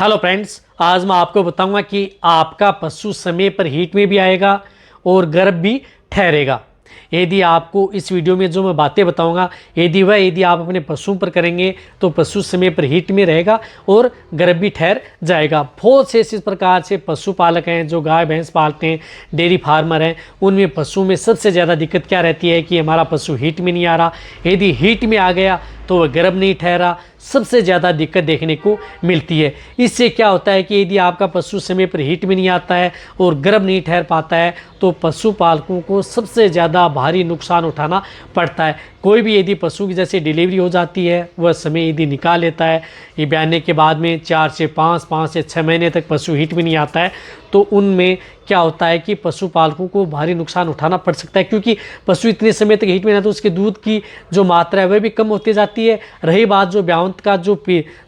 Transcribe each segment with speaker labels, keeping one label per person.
Speaker 1: Hello friends, आज मैं आपको बताऊंगा कि आपका पशु समय पर हीट में भी आएगा और गर्भ भी ठहरेगा। यदि आपको इस वीडियो में जो मैं बातें बताऊंगा यदि आप अपने पशुओं पर करेंगे तो पशु समय पर हीट में रहेगा और गर्भ भी ठहर जाएगा। बहुत से इस प्रकार से पशुपालक हैं जो गाय भैंस पालते हैं, डेयरी फार्मर हैं, उनमें पशु में सबसे ज़्यादा दिक्कत क्या रहती है कि हमारा पशु हीट में नहीं आ रहा। यदि हीट में आ गया तो वह गर्भ नहीं ठहरा, सबसे ज़्यादा दिक्कत देखने को मिलती है। इससे क्या होता है कि यदि आपका पशु समय पर हीट में नहीं आता है और गर्भ नहीं ठहर पाता है तो पशुपालकों को सबसे ज़्यादा भारी नुकसान उठाना पड़ता है। कोई भी यदि पशु की जैसे डिलीवरी हो जाती है, वह समय यदि निकाल लेता है, ये ब्याने के बाद में 4 से 5 से 6 महीने तक पशु हीट में नहीं आता है, तो उनमें क्या होता है कि पशुपालकों को भारी नुकसान उठाना पड़ सकता है, क्योंकि पशु इतने समय तक हीट में ना तो उसके दूध की जो मात्रा है वह भी कम होती जाती है। रही बात जो ब्यावंत का जो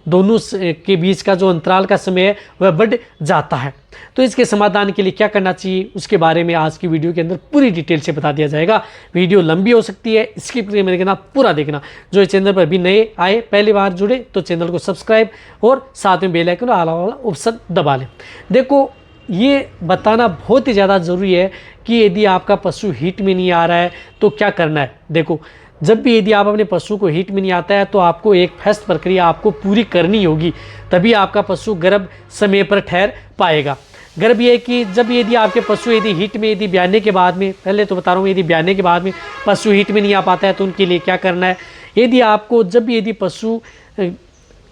Speaker 1: दोनों के बीच का जो अंतराल का समय है वह बढ़ जाता है। तो इसके समाधान के लिए क्या करना चाहिए उसके बारे में आज की वीडियो के अंदर पूरी डिटेल से बता दिया जाएगा। वीडियो लंबी हो सकती है, स्किप करके देखना, पूरा देखना। जो इस चैनल पर अभी नए आए, पहली बार जुड़े तो चैनल को सब्सक्राइब और साथ में बेल आइकन आला वाला ऑप्शन दबा लें। देखो, ये बताना बहुत ही ज़्यादा ज़रूरी है कि यदि आपका पशु हीट में नहीं आ रहा है तो क्या करना है। देखो, जब भी यदि आप अपने पशु को हीट में नहीं आता है तो आपको एक फेस्ट प्रक्रिया आपको पूरी करनी होगी, तभी आपका पशु गर्भ समय पर ठहर पाएगा। गर्भ ये है कि जब यदि आपके पशु यदि हीट में यदि ब्याने के बाद में, पहले तो बता रहा हूँ, यदि ब्याने के बाद में पशु हीट में नहीं आ पाता है तो उनके लिए क्या करना है। यदि आपको जब भी यदि पशु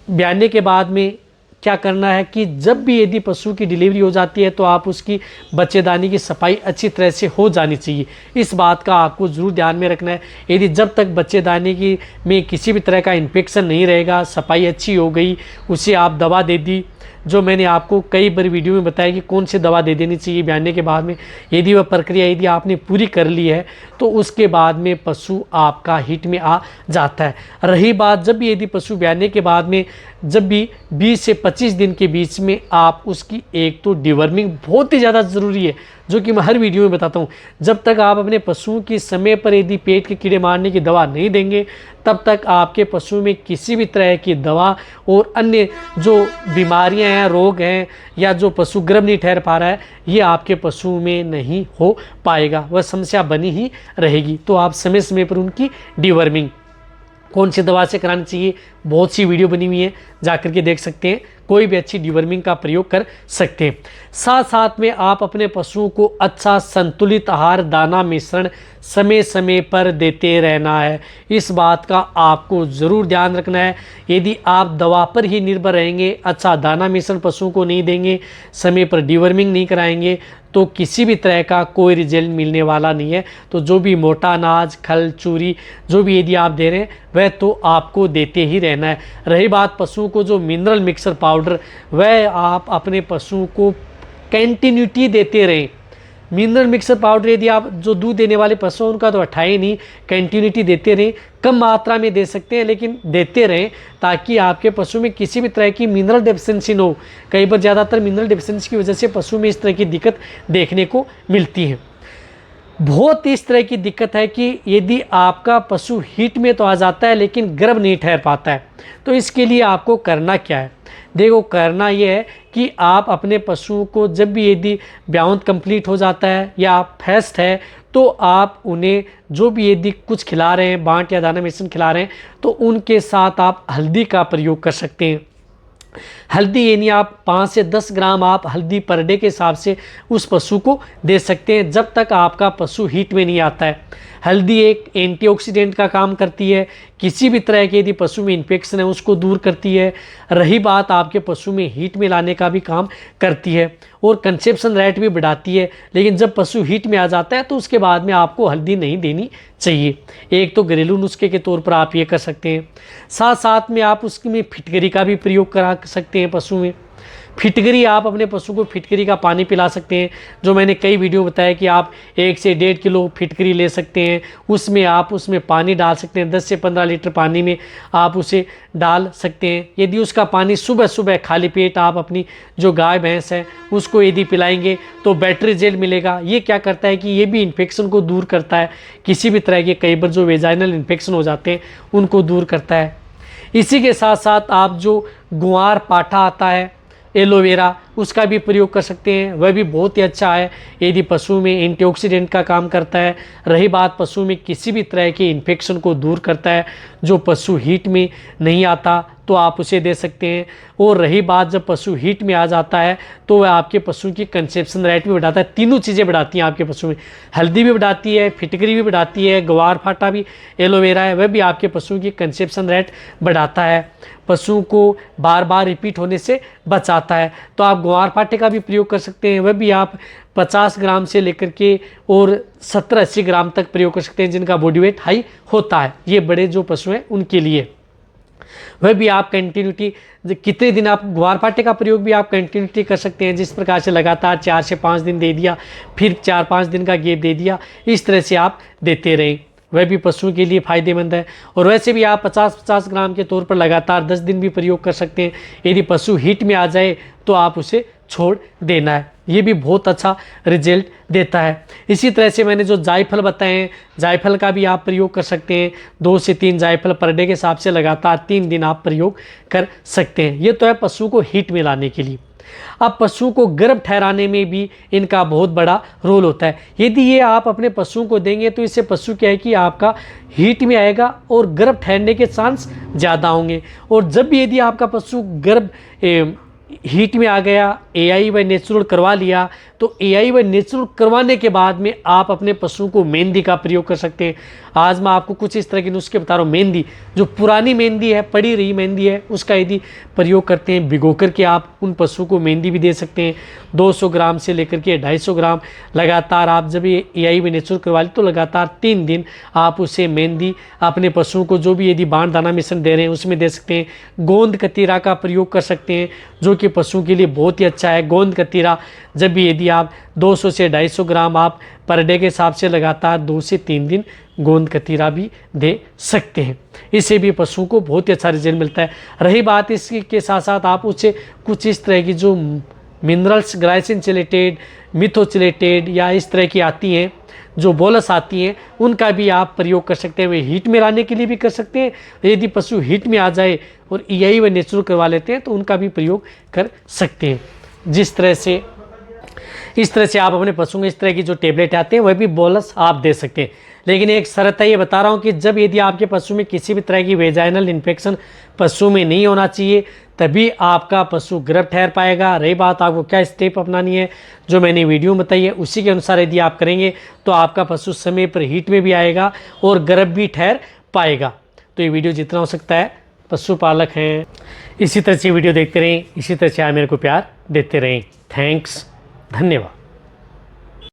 Speaker 1: ब्याने के बाद में क्या करना है कि जब भी यदि पशु की डिलीवरी हो जाती है तो आप उसकी बच्चेदानी की सफाई अच्छी तरह से हो जानी चाहिए। इस बात का आपको ज़रूर ध्यान में रखना है। यदि जब तक बच्चेदानी की में किसी भी तरह का इन्फेक्शन नहीं रहेगा, सफाई अच्छी हो गई, उसे आप दवा दे दी, जो मैंने आपको कई बार वीडियो में बताया कि कौन सी दवा दे देनी चाहिए ब्याने के बाद में, यदि वह प्रक्रिया यदि आपने पूरी कर ली है तो उसके बाद में पशु आपका हीट में आ जाता है। रही बात जब भी यदि पशु ब्याने के बाद में जब भी 20 से 25 दिन के बीच में आप उसकी एक तो डिवर्मिंग बहुत ही ज़्यादा ज़रूरी है, जो कि मैं हर वीडियो में बताता हूँ। जब तक आप अपने पशुओं की समय पर यदि पेट के कीड़े मारने की दवा नहीं देंगे तब तक आपके पशु में किसी भी तरह की दवा और अन्य जो बीमारियां हैं, रोग हैं, या जो पशु गर्भ नहीं ठहर पा रहा है, ये आपके पशु में नहीं हो पाएगा, वह समस्या बनी ही रहेगी। तो आप समय समय पर उनकी डिवर्मिंग कौन सी दवा से करानी चाहिए, बहुत सी वीडियो बनी हुई है, जाकर के देख सकते हैं। कोई भी अच्छी डिवर्मिंग का प्रयोग कर सकते हैं। साथ साथ में आप अपने पशुओं को अच्छा संतुलित आहार दाना मिश्रण समय समय पर देते रहना है। इस बात का आपको ज़रूर ध्यान रखना है। यदि आप दवा पर ही निर्भर रहेंगे, अच्छा दाना मिश्रण पशुओं को नहीं देंगे, समय पर डिवर्मिंग नहीं कराएंगे, तो किसी भी तरह का कोई रिजल्ट मिलने वाला नहीं है। तो जो भी मोटा अनाज, खल, चूरी जो भी यदि आप दे रहे हैं वह तो आपको देते ही रहना है। रही बात पशुओं को जो मिनरल मिक्सर पाउडर, वह आप अपने पशुओं को कंटिन्यूटी देते रहें। मिनरल मिक्सर पाउडर यदि आप जो दूध देने वाले पशु हैं उनका तो हटाए नहीं, कंटिन्यूटी देते रहें। कम मात्रा में दे सकते हैं लेकिन देते रहें, ताकि आपके पशु में किसी भी तरह की मिनरल डेफिशिएंसी न हो। कई बार ज़्यादातर मिनरल डेफिशिएंसी की वजह से पशु में इस तरह की दिक्कत देखने को मिलती है। बहुत इस तरह की दिक्कत है कि यदि आपका पशु हीट में तो आ जाता है लेकिन गर्भ नहीं ठहर पाता है, तो इसके लिए आपको करना क्या है। देखो, करना यह है कि आप अपने पशुओं को जब भी यदि ब्यावंत कंप्लीट हो जाता है या फेस्ट है तो आप उन्हें जो भी यदि कुछ खिला रहे हैं, बांट या दाना मिश्रण खिला रहे हैं, तो उनके साथ आप हल्दी का प्रयोग कर सकते हैं। हल्दी यानी आप 5 से 10 ग्राम आप हल्दी पर डे के हिसाब से उस पशु को दे सकते हैं जब तक आपका पशु हीट में नहीं आता है। हल्दी एक एंटीऑक्सीडेंट का काम करती है, किसी भी तरह के यदि पशु में इन्फेक्शन है उसको दूर करती है। रही बात आपके पशु में हीट में लाने का भी काम करती है और कंसेप्शन रेट भी बढ़ाती है। लेकिन जब पशु हीट में आ जाता है तो उसके बाद में आपको हल्दी नहीं देनी चाहिए। एक तो घरेलू नुस्खे के तौर पर आप ये कर सकते हैं। साथ साथ में आप उसमें फिटकरी का भी प्रयोग करा सकते हैं। पशु में फिटकरी, आप अपने पशु को फिटकरी का पानी पिला सकते हैं, जो मैंने कई वीडियो बताया कि आप 1 से 1.5 किलो फिटकरी ले सकते हैं। उसमें पानी डाल सकते हैं, 10 से 15 लीटर पानी में आप उसे डाल सकते हैं। यदि उसका पानी सुबह सुबह खाली पेट आप अपनी जो गाय भैंस है उसको यदि पिलाएंगे तो बेटर रिजल्ट मिलेगा। ये क्या करता है कि ये भी इन्फेक्शन को दूर करता है, किसी भी तरह के कई बार जो वेजाइनल इन्फेक्शन हो जाते हैं उनको दूर करता है। इसी के साथ साथ आप जो गुआर पाठा आता है एलोवेरा, उसका भी प्रयोग कर सकते हैं, वह भी बहुत ही अच्छा है। यदि पशु में एंटीऑक्सीडेंट का काम करता है। रही बात पशु में किसी भी तरह के इन्फेक्शन को दूर करता है, जो पशु हीट में नहीं आता तो आप उसे दे सकते हैं। और रही बात जब पशु हीट में आ जाता है तो वह आपके पशु की कंसेप्शन रेट भी बढ़ाता है। तीनों चीज़ें बढ़ाती हैं आपके पशु में, हल्दी भी बढ़ाती है, फिटकरी भी बढ़ाती है, ग्वार फाटा भी एलोवेरा है, वह भी आपके पशु की कंसेप्शन रेट बढ़ाता है, पशु को बार बार रिपीट होने से बचाता है। तो आप ग्वार फाटे का भी प्रयोग कर सकते हैं, वह भी आप 50 ग्राम से लेकर के और 70-80 ग्राम तक प्रयोग कर सकते हैं, जिनका बॉडी वेट हाई होता है। ये बड़े जो पशु हैं उनके लिए वह भी आप कंटिन्यूटी कितने दिन आप ग्वार फाटे का प्रयोग भी आप कंटिन्यूटी कर सकते हैं। जिस प्रकार से लगातार 4 से 5 दिन दे दिया, फिर 4-5 दिन का गैप दे दिया, इस तरह से आप देते रहें, वह भी पशुओं के लिए फ़ायदेमंद है। और वैसे भी आप 50-50 ग्राम के तौर पर लगातार 10 दिन भी प्रयोग कर सकते हैं। यदि पशु हीट में आ जाए तो आप उसे छोड़ देना है, ये भी बहुत अच्छा रिजल्ट देता है। इसी तरह से मैंने जो जायफल बताए हैं, जायफल का भी आप प्रयोग कर सकते हैं। 2 से 3 जायफल पर डे के हिसाब से लगातार 3 दिन आप प्रयोग कर सकते हैं। ये तो है पशु को हीट में लाने के लिए। अब पशु को गर्भ ठहराने में भी इनका बहुत बड़ा रोल होता है। यदि ये आप अपने पशु को देंगे तो इससे पशु क्या है कि आपका हीट में आएगा और गर्भ ठहरने के चांस ज़्यादा होंगे। और जब भी यदि आपका पशु गर्भ हीट में आ गया, एआई व नेचुरल करवा लिया, तो एआई व नेचुरल करवाने के बाद में आप अपने पशु को मेहंदी का प्रयोग कर सकते हैं। आज मैं आपको कुछ इस तरह के नुस्खे बता रहा हूँ। मेहंदी, जो पुरानी मेहंदी है, पड़ी रही मेहंदी है, उसका यदि प्रयोग करते हैं, भिगो करके आप उन पशु को मेहंदी भी दे सकते हैं। 200 ग्राम से लेकर के 250 ग्राम लगातार आप जब ये एआई व नेचुरल करवा ली तो लगातार 3 दिन आप उसे मेहंदी अपने पशुओं को जो भी यदि बाण दाना मिश्रण दे रहे हैं उसमें दे सकते हैं। गोंद कतीरा का प्रयोग कर सकते हैं, जो कि पशुओं के लिए बहुत ही अच्छा है। गोंद कतीरा जब भी यदि आप 200 से 250 ग्राम आप पर डे के हिसाब से लगातार 2 से 3 दिन गोंद कतीरा भी दे सकते हैं। इससे भी पशुओं को बहुत ही अच्छा रिजल्ट मिलता है। रही बात इसके साथ साथ आप उसे कुछ इस तरह की जो मिनरल्स, ग्लाइसिन चिलेटेड, मिथोचिलेटेड या इस तरह की आती हैं, जो बोलस आती हैं, उनका भी आप प्रयोग कर सकते हैं। वे हीट में लाने के लिए भी कर सकते हैं। यदि पशु हीट में आ जाए और एआई व नेचुरल करवा लेते हैं तो उनका भी प्रयोग कर सकते हैं। इस तरह से आप अपने पशुओं को इस तरह की जो टेबलेट आते हैं वह भी बोलस आप दे सकते हैं। लेकिन एक शर्त है, ये बता रहा हूँ कि जब यदि आपके पशु में किसी भी तरह की वेजाइनल इन्फेक्शन पशु में नहीं होना चाहिए, तभी आपका पशु गर्भ ठहर पाएगा। रही बात आपको क्या स्टेप अपनानी है, जो मैंने वीडियो में बताई है, उसी के अनुसार यदि आप करेंगे तो आपका पशु समय पर हीट में भी आएगा और गर्भ भी ठहर पाएगा। तो ये वीडियो जितना हो सकता है, पशुपालक हैं इसी तरह से वीडियो देखते रहें, इसी तरह से आप मेरे को प्यार देते रहें। थैंक्स, धन्यवाद।